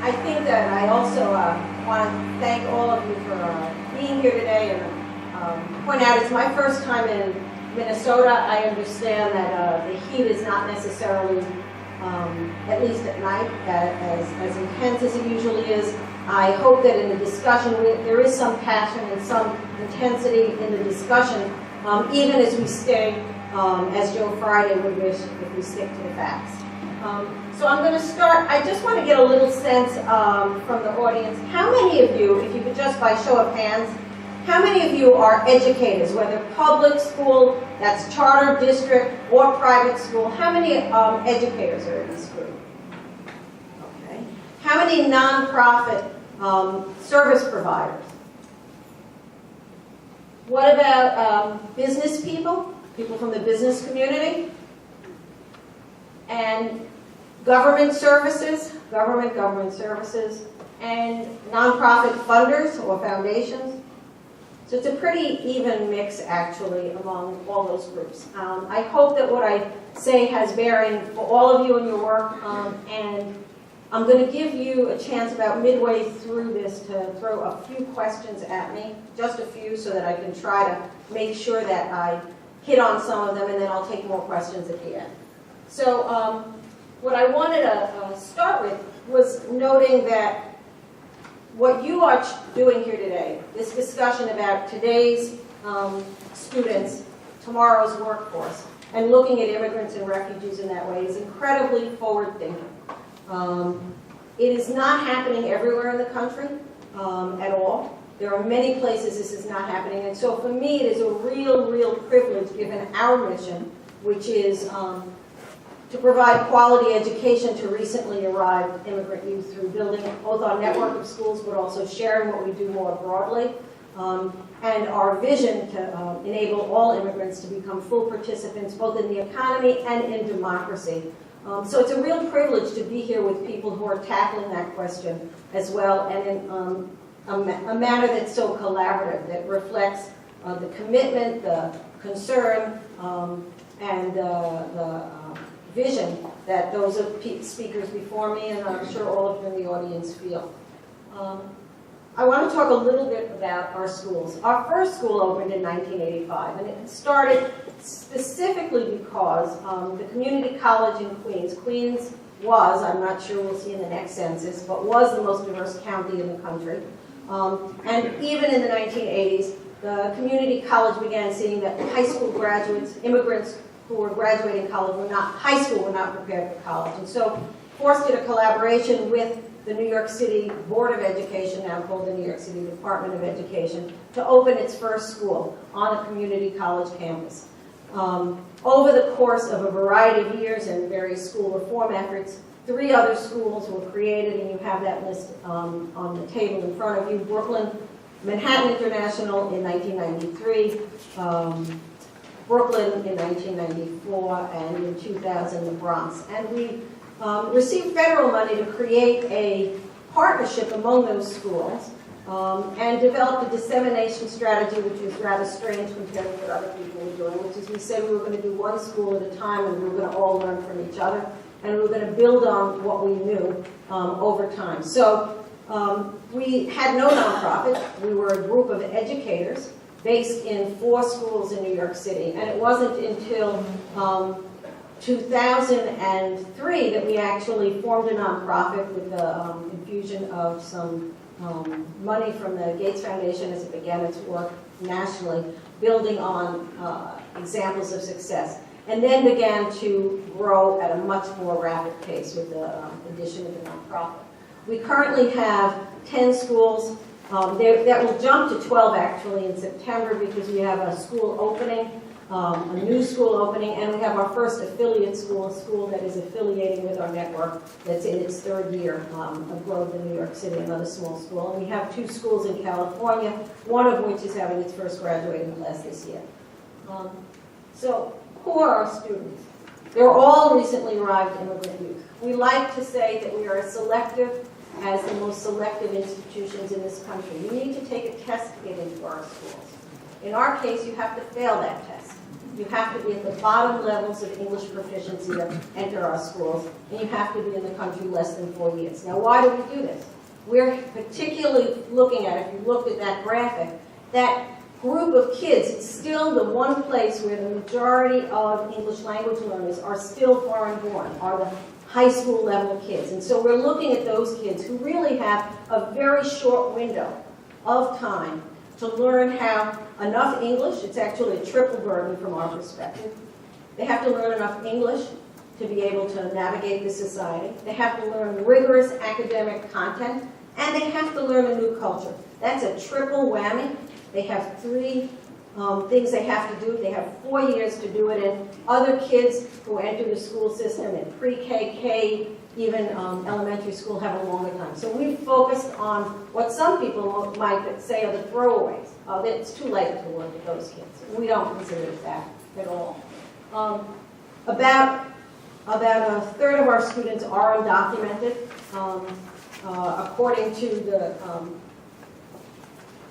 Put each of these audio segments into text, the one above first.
I think that I also want to thank all of you for being here today and point out it's my first time in Minnesota. I understand that the heat is not necessarily, at least at night, as intense as it usually is. I hope that in the discussion there is some passion and some intensity in the discussion, even as we stay, as Joe Friday would wish, if we stick to the facts. So I'm going to start. I just want to get a little sense from the audience. How many of you, if you could just by show of hands, how many of you are educators, whether public school, that's charter, district, or private school? How many educators are in this group? Okay. How many nonprofit service providers? What about business people? People from the business community? And government services, government services, and nonprofit funders or foundations. So it's a pretty even mix, actually, among all those groups. I hope that what I say has bearing for all of you in your work, and I'm going to give you a chance about midway through this to throw a few questions at me, just a few, so that I can try to make sure that I hit on some of them, and then I'll take more questions at the end. So what I wanted to start with was noting that what you are doing here today, this discussion about today's students, tomorrow's workforce, and looking at immigrants and refugees in that way is incredibly forward-thinking. It is not happening everywhere in the country at all. There are many places this is not happening, and so for me it is a real privilege, given our mission, which is to provide quality education to recently arrived immigrant youth through building both our network of schools, but also sharing what we do more broadly, and our vision to enable all immigrants to become full participants both in the economy and in democracy. So it's a real privilege to be here with people who are tackling that question as well, and in a manner that's so collaborative, that reflects the commitment, the concern, and the vision that those speakers before me, and I'm sure all of you in the audience, feel. I want to talk a little bit about our schools. Our first school opened in 1985, and it started specifically because the community college in Queens was, I'm not sure we'll see in the next census, but was the most diverse county in the country. And even in the 1980s, the community college began seeing that high school graduates, immigrants who were graduating college high school were not prepared for college. And so Force did a collaboration with the New York City Board of Education, now called the New York City Department of Education, to open its first school on a community college campus. Over the course of a variety of years and various school reform efforts, 3 other schools were created, and you have that list on the table in front of you. Brooklyn, Manhattan International in 1993, Brooklyn in 1994, and in 2000, the Bronx. And we received federal money to create a partnership among those schools and developed a dissemination strategy, which was rather strange compared to what other people were doing, which is we said we were going to do one school at a time, and we were going to all learn from each other, and we were going to build on what we knew over time. So we had no nonprofit. We were a group of educators based in 4 schools in New York City, and it wasn't until 2003 that we actually formed a nonprofit with the infusion of some money from the Gates Foundation as it began its work nationally, building on examples of success, and then began to grow at a much more rapid pace with the addition of the nonprofit. We currently have 10 schools. That will jump to 12 actually in September, because we have a school opening, a new school opening, and we have our first affiliate school, a school that is affiliating with our network that's in its 3rd year of growth in New York City, another small school. And we have 2 schools in California, one of which is having its first graduating class this year. So who are our students? They're all recently arrived immigrant youth. We like to say that we are as selective as the most selective institutions in this country. You need to take a test to get into our schools. In our case, you have to fail that test. You have to be at the bottom levels of English proficiency to enter our schools, and you have to be in the country less than 4 years. Now, why do we do this? We're particularly looking at, if you looked at that graphic, that group of kids, it's still the one place where the majority of English language learners are still foreign born, are the high school level kids. And so we're looking at those kids who really have a very short window of time to learn how enough English. It's actually a triple burden from our perspective. They have to learn enough English to be able to navigate the society. They have to learn rigorous academic content, and they have to learn a new culture. That's a triple whammy. They have three things they have to do. They have 4 years to do it in. Other kids who enter the school system in pre-K, K, even elementary school have a longer time. So we focused on what some people might say are the throwaways. That it's too late to work with those kids. We don't consider it that at all. About a third of our students are undocumented. According to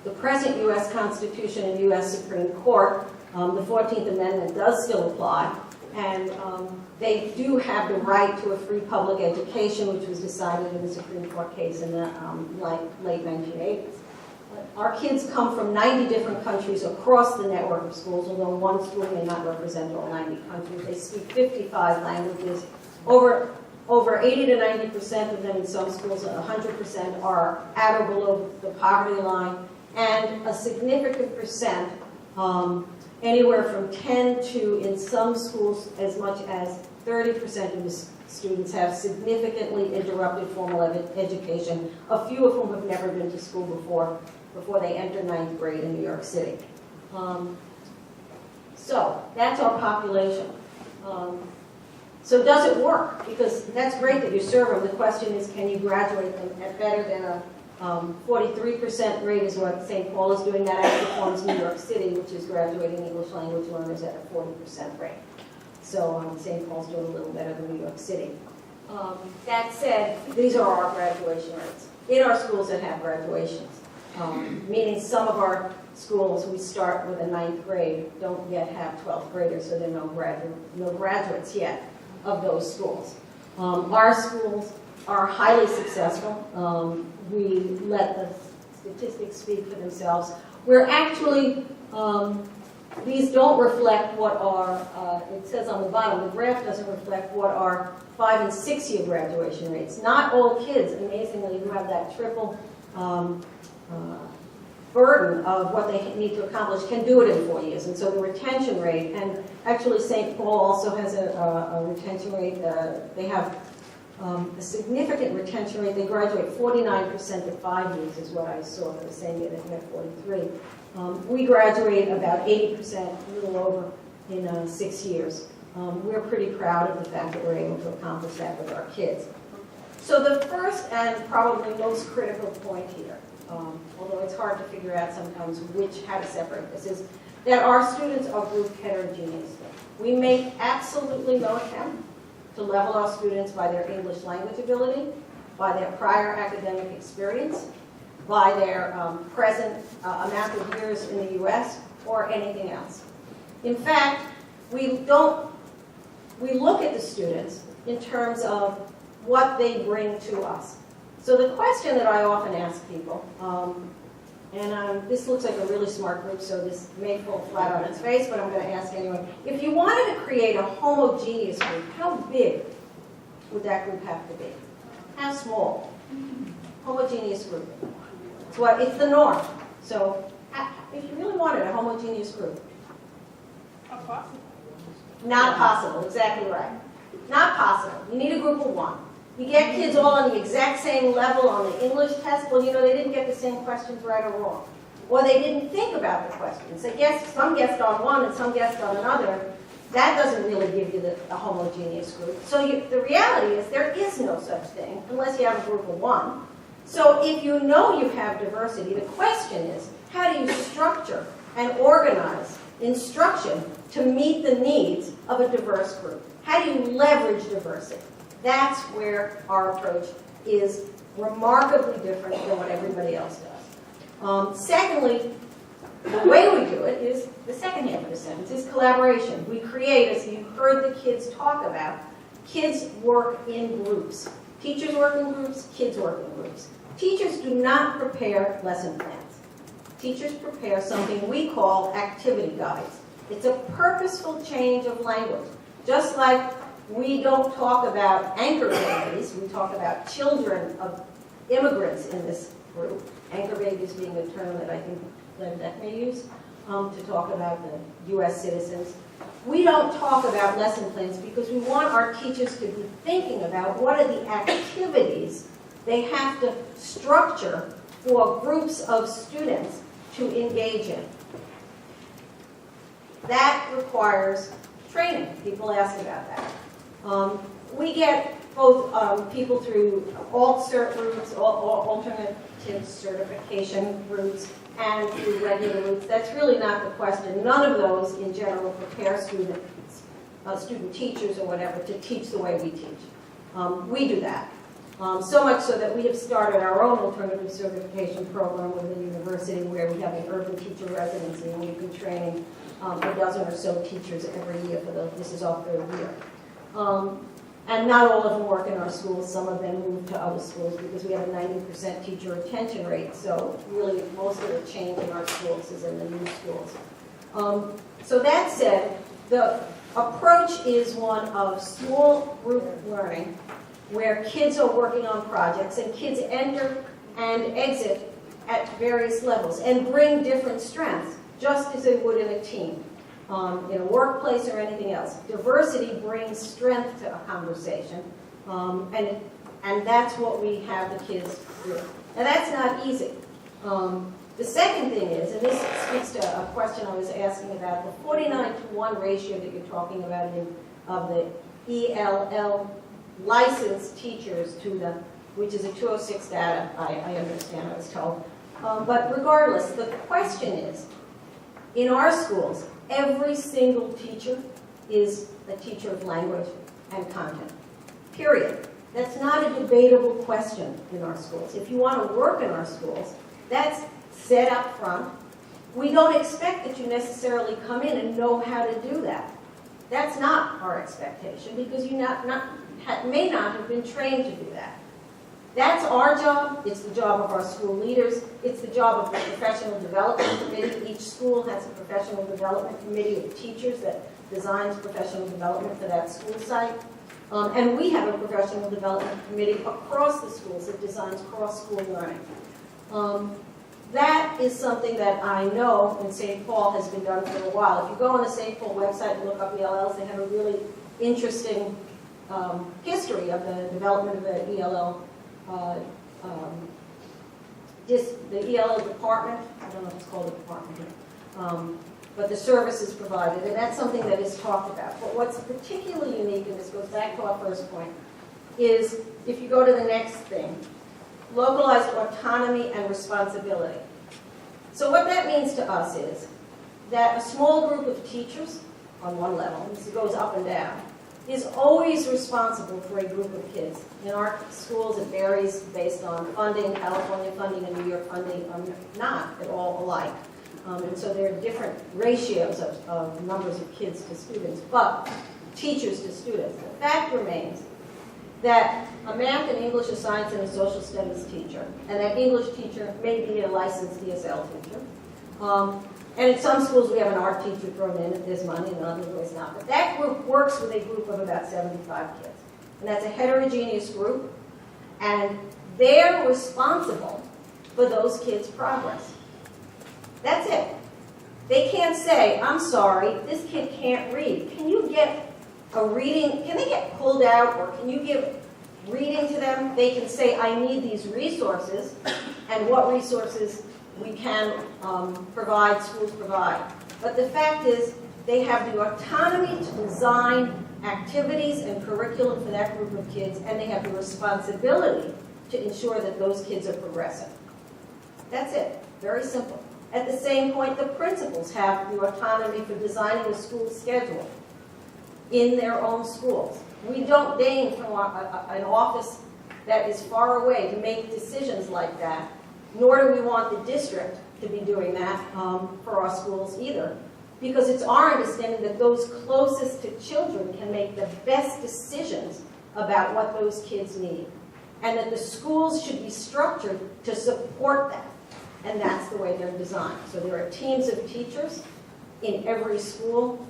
the present U.S. Constitution and U.S. Supreme Court, the 14th Amendment does still apply, and they do have the right to a free public education, which was decided in the Supreme Court case in the late 1980s. Our kids come from 90 different countries across the network of schools, although one school may not represent all 90 countries. They speak 55 languages. Over 80 to 90% of them in some schools, 100% are at or below the poverty line, and a significant percent, anywhere from 10 to, in some schools, as much as 30% of the students have significantly interrupted formal education, a few of whom have never been to school before they enter 9th grade in New York City. So that's our population. So does it work? Because that's great that you serve them. The question is, can you graduate them at better than a 43% rate is what St. Paul is doing. That actually forms New York City, which is graduating English language learners at a 40% rate. So St. Paul's doing a little better than New York City. That said, these are our graduation rates in our schools that have graduations. Meaning some of our schools, we start with a 9th grade, don't yet have 12th graders, so there are no graduates yet of those schools. Our schools are highly successful. We let the statistics speak for themselves. We're actually, these don't reflect what our, it says on the bottom, the graph doesn't reflect what our 5- and 6-year graduation rates. Not all kids, amazingly, who have that triple burden of what they need to accomplish can do it in 4 years. And so the retention rate, and actually St. Paul also has a retention rate, they have a significant retention rate. They graduate 49% at 5 years is what I saw for the same year that we had 43. We graduate about 80%, a little over, in 6 years. We're pretty proud of the fact that we're able to accomplish that with our kids. So the first and probably most critical point here, although it's hard to figure out sometimes how to separate this, is that our students are grouped heterogeneously. We make absolutely no attempt to level our students by their English language ability, by their prior academic experience, by their present amount of years in the U.S., or anything else. In fact, we look at the students in terms of what they bring to us. So the question that I often ask people, this looks like a really smart group, so this may fall flat on its face, but I'm going to ask anyway. If you wanted to create a homogeneous group, how big would that group have to be? How small? Homogeneous group. It's the norm. So if you really wanted a homogeneous group. Not possible. Not possible, exactly right. Not possible. You need a group of one. You get kids all on the exact same level on the English test. Well, they didn't get the same questions right or wrong. Or they didn't think about the questions. Some guessed on one and some guessed on another. That doesn't really give you a homogeneous group. So the reality is there is no such thing unless you have a group of one. So if you know you have diversity, the question is, how do you structure and organize instruction to meet the needs of a diverse group? How do you leverage diversity? That's where our approach is remarkably different than what everybody else does. Secondly, The way we do it is, the second half of the sentence, is collaboration. We create, as you heard the kids talk about, kids work in groups. Teachers work in groups, kids work in groups. Teachers do not prepare lesson plans. Teachers prepare something we call activity guides. It's a purposeful change of language. Just like we don't talk about anchor babies, we talk about children of immigrants in this group. Anchor babies being a term that I think Glenn may use to talk about the U.S. citizens. We don't talk about lesson plans because we want our teachers to be thinking about what are the activities they have to structure for groups of students to engage in. That requires training. People ask about that. We get both people through alt-cert routes, alternative certification routes, and through regular routes. That's really not the question. None of those, in general, prepare student teachers or whatever to teach the way we teach. We do that. So much so that we have started our own alternative certification program with the university where we have an urban teacher residency, and we've been training a dozen or so teachers every year for this is our third year. And not all of them work in our schools. Some of them move to other schools because we have a 90% teacher retention rate. So really, most of the change in our schools is in the new schools. So that said, the approach is one of small group learning where kids are working on projects and kids enter and exit at various levels and bring different strengths, just as they would in a team. In a workplace or anything else. Diversity brings strength to a conversation, and that's what we have the kids do. Now that's not easy. The second thing is, and this speaks to a question I was asking about, the 49-to-1 ratio that you're talking about of the ELL licensed teachers to the, which is a 206 data, I understand, I was told. But regardless, the question is, in our schools, every single teacher is a teacher of language and content, period. That's not a debatable question in our schools. If you want to work in our schools, that's set up front. We don't expect that you necessarily come in and know how to do that. That's not our expectation because you may not have been trained to do that. That's our job. It's the job of our school leaders. It's the job of the professional development committee. Each school has a professional development committee of teachers that designs professional development for that school site. And we have a professional development committee across the schools that designs cross-school learning. That is something that I know in St. Paul has been done for a while. If you go on the St. Paul website and look up ELLs, they have a really interesting history of the development of the ELL. The ELL department, I don't know if it's called a department here, but the services provided, and that's something that is talked about. But what's particularly unique, and this goes back to our first point, is if you go to the next thing, localized autonomy and responsibility. So what that means to us is that a small group of teachers on one level, this goes up and down, is always responsible for a group of kids. In our schools, it varies based on funding. California funding and New York funding are not at all alike. And so there are different ratios of numbers of kids to students, but teachers to students. The fact remains that a math and English, a science, and a social studies teacher, and that English teacher may be a licensed ESL teacher. And in some schools, we have an art teacher thrown in if there's money, and in other ways not. But that group works with a group of about 75 kids. And that's a heterogeneous group, and they're responsible for those kids' progress. That's it. They can't say, I'm sorry, this kid can't read. Can you get a reading, can they get pulled out, or can you give reading to them? They can say, I need these resources, and what resources we can provide, schools provide. But the fact is, they have the autonomy to design activities and curriculum for that group of kids, and they have the responsibility to ensure that those kids are progressing. That's it. Very simple. At the same point, the principals have the autonomy for designing a school schedule in their own schools. We don't deign from an office that is far away to make decisions like that, nor do we want the district to be doing that for our schools either, because it's our understanding that those closest to children can make the best decisions about what those kids need, and that the schools should be structured to support that, and that's the way they're designed. So there are teams of teachers in every school.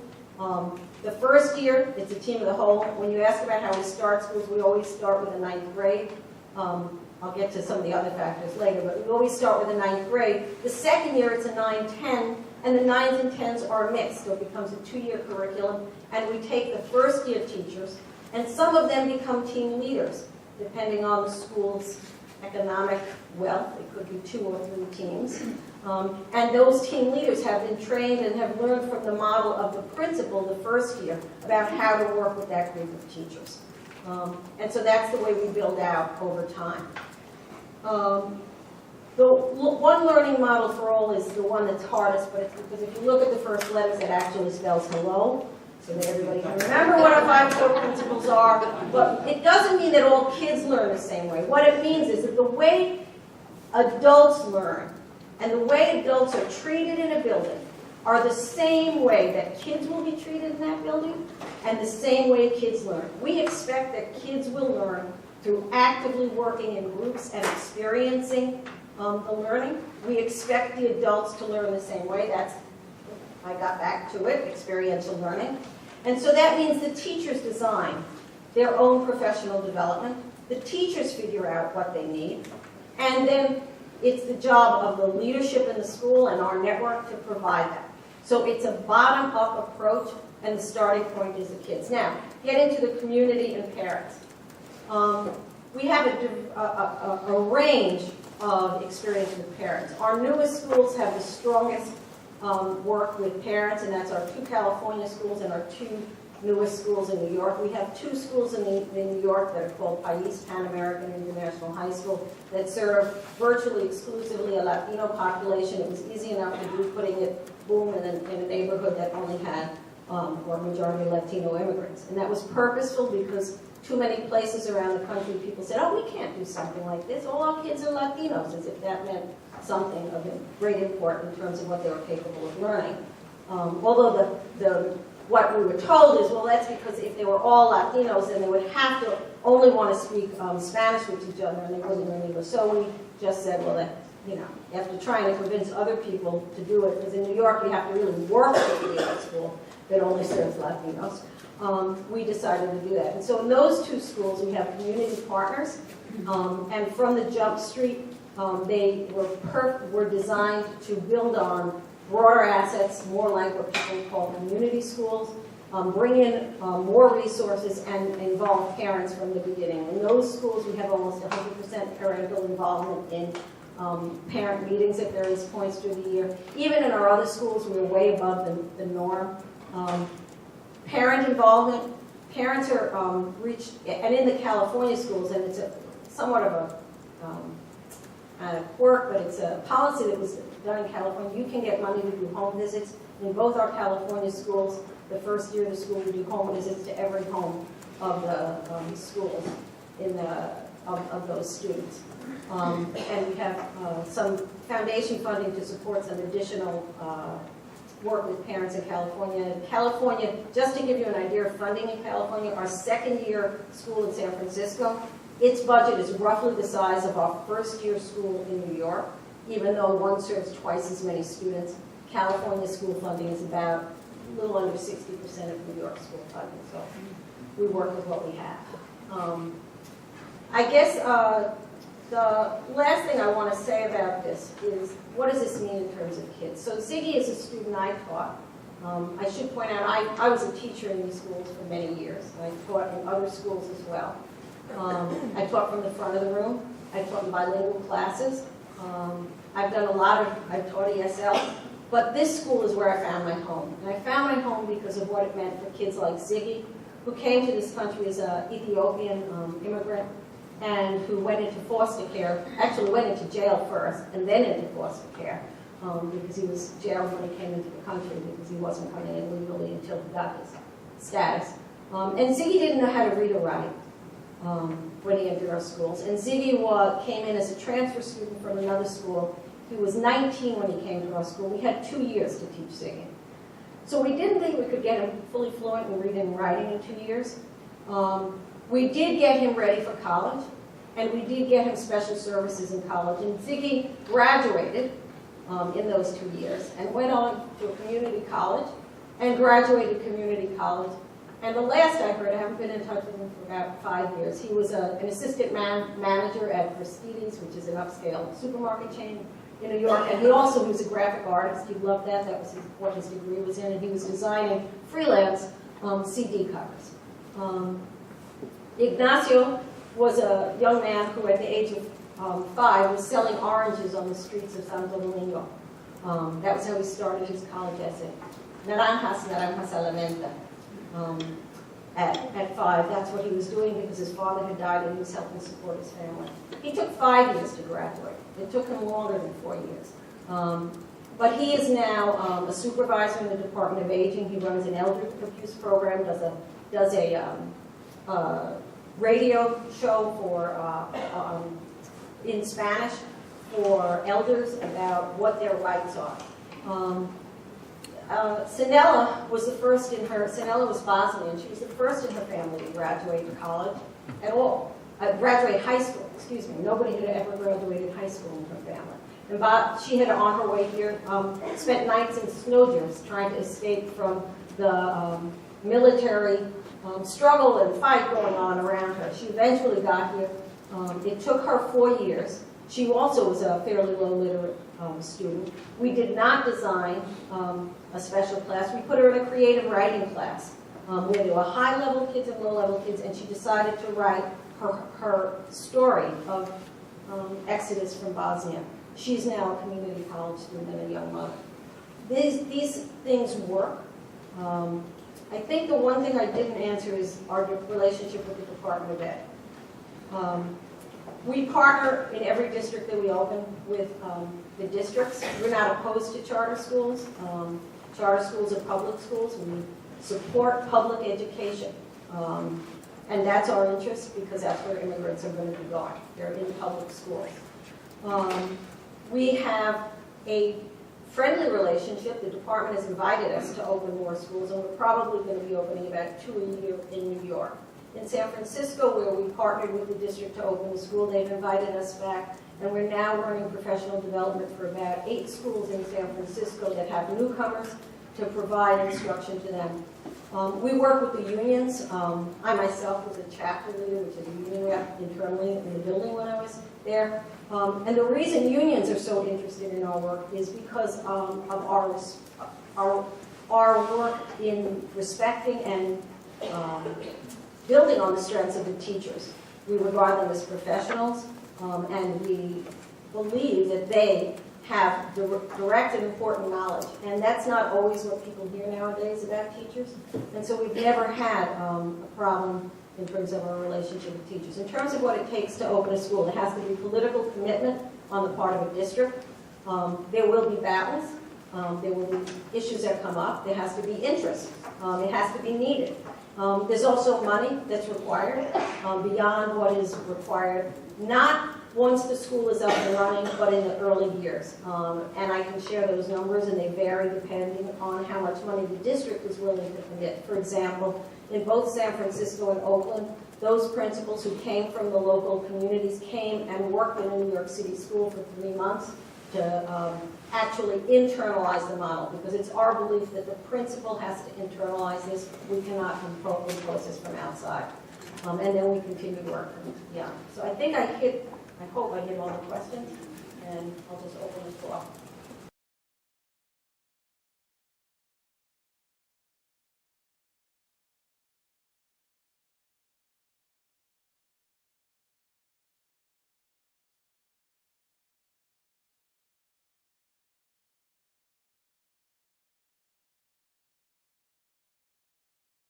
The first year, it's a team of the whole. When you ask about how we start schools, we always start with the 9th grade. I'll get to some of the other factors later, but we always start with the 9th grade. The second year, it's a 9-10, and the 9s and 10s are mixed, so it becomes a 2-year curriculum, and we take the first year teachers, and some of them become team leaders, depending on the school's economic wealth. It could be 2 or 3 teams. And those team leaders have been trained and have learned from the model of the principal the first year about how to work with that group of teachers. And so that's the way we build out over time. The one learning model for all is the one that's hardest, but it's because if you look at the first letters, it actually spells hello, so that everybody can remember what our 5 core principles are. But it doesn't mean that all kids learn the same way. What it means is that the way adults learn and the way adults are treated in a building are the same way that kids will be treated in that building and the same way kids learn. We expect that kids will learn through actively working in groups and experiencing the learning. We expect the adults to learn the same way. That's, I got back to it, experiential learning. And so that means the teachers design their own professional development. The teachers figure out what they need. And then it's the job of the leadership in the school and our network to provide that. So it's a bottom-up approach, and the starting point is the kids. Now, get into the community and parents. We have a range of experience with parents. Our newest schools have the strongest work with parents, and that's our 2 California schools and our 2 newest schools in New York. We have 2 schools in New York that are called PAIS, Pan American International High School, that serve virtually exclusively a Latino population. It was easy enough to do, putting it, boom, in a neighborhood that only had, or majority Latino immigrants. And that was purposeful because too many places around the country, people said, oh, we can't do something like this. All our kids are Latinos, as if that meant something of great import in terms of what they were capable of learning. Although what we were told is, well, that's because if they were all Latinos, then they would have to only want to speak Spanish with each other, and they wouldn't learn English. So we just said, well, that, after trying to convince other people to do it, because in New York you have to really work to be in a school that only serves Latinos, we decided to do that. And so in those 2 schools, we have community partners, and from the Jump Street, they were designed to build on broader assets, more like what people call community schools, bring in more resources, and involve parents from the beginning. In those schools, we have almost 100% parental involvement in parent meetings at various points through the year. Even in our other schools, we're way above the norm. Parent involvement, parents are reached, and in the California schools, and it's somewhat of a quirk, but it's a policy that was done in California. You can get money to do home visits. In both our California schools, the first year of the school, we do home visits to every home of the schools of those students. And we have some foundation funding to support some additional work with parents in California. California, just to give you an idea of funding in California, our 2nd year school in San Francisco, its budget is roughly the size of our 1st year school in New York, even though one serves twice as many students. California school funding is about a little under 60% of New York school funding, so we work with what we have. I guess the last thing I want to say about this is, what does this mean in terms of kids? So Ziggy is a student I taught. I should point out, I was a teacher in these schools for many years. I taught in other schools as well. I taught from the front of the room. I taught in bilingual classes. I've taught ESL. But this school is where I found my home. And I found my home because of what it meant for kids like Ziggy, who came to this country as an Ethiopian immigrant, and who went into foster care, actually went into jail first, and then into foster care, because he was jailed when he came into the country because he wasn't coming in legally until he got his status. And Ziggy didn't know how to read or write when he entered our schools. And Ziggy came in as a transfer student from another school, He was 19 when he came to our school. We had 2 years to teach singing. So we didn't think we could get him fully fluent in reading and writing in 2 years. We did get him ready for college, and we did get him special services in college. And Ziggy graduated in those 2 years and went on to a community college and graduated community college. And the last I heard, I haven't been in touch with him for about 5 years, he was an assistant manager at Prestige, which is an upscale supermarket chain in New York. And he was a graphic artist. He loved that. That was what his degree was in. And he was designing freelance CD covers. Ignacio was a young man who, at the age of 5, was selling oranges on the streets of Santo Domingo. That was how he started his college essay. Naranjas a la venta. At 5, that's what he was doing because his father had died and he was helping support his family. He took 5 years to graduate. It took him longer than 4 years. But he is now a supervisor in the Department of Aging. He runs an elder abuse program, does a radio show for in Spanish for elders about what their rights are. Sinella was the first in her, Sinella was Bosnian, she was the first in her family to graduate college at all. Graduate high school, excuse me. Nobody had ever graduated high school in her family. And she had, on her way here, spent nights in snowdrifts trying to escape from the military struggle and fight going on around her. She eventually got here. It took her 4 years. She also was a fairly low literate student. We did not design a special class. We put her in a creative writing class where there were high-level kids and low-level kids, and she decided to write her story of Exodus from Bosnia. She's now a community college student and a young mother. These things work. I think the one thing I didn't answer is our relationship with the Department of Ed. We partner in every district that we open with the districts. We're not opposed to charter schools. Charter schools are public schools. We support public education. And that's our interest because that's where immigrants are going to be going. They're in public schools. We have a friendly relationship. The department has invited us to open more schools, and we're probably going to be opening about 2 a year in New York. In San Francisco, where we partnered with the district to open a school, they've invited us back, and we're now running professional development for about 8 schools in San Francisco that have newcomers to provide instruction to them. We work with the unions. I myself was a chapter leader, which is a union rep internally in the building when I was there. And the reason unions are so interested in our work is because of our work in respecting and building on the strengths of the teachers. We regard them as professionals, and we believe that they have direct and important knowledge. And that's not always what people hear nowadays about teachers. And so we've never had a problem in terms of our relationship with teachers. In terms of what it takes to open a school, there has to be political commitment on the part of a district. There will be battles. There will be issues that come up. There has to be interest. It has to be needed. There's also money that's required beyond what is required, not once the school is up and running, but in the early years. And I can share those numbers, and they vary depending on how much money the district is willing to commit. For example, in both San Francisco and Oakland, those principals who came from the local communities came and worked in a New York City school for 3 months to actually internalize the model, because it's our belief that the principal has to internalize this. We cannot impose this from outside. And then we continue to work from beyond. So I think I hope I hit all the questions, and I'll just open the floor.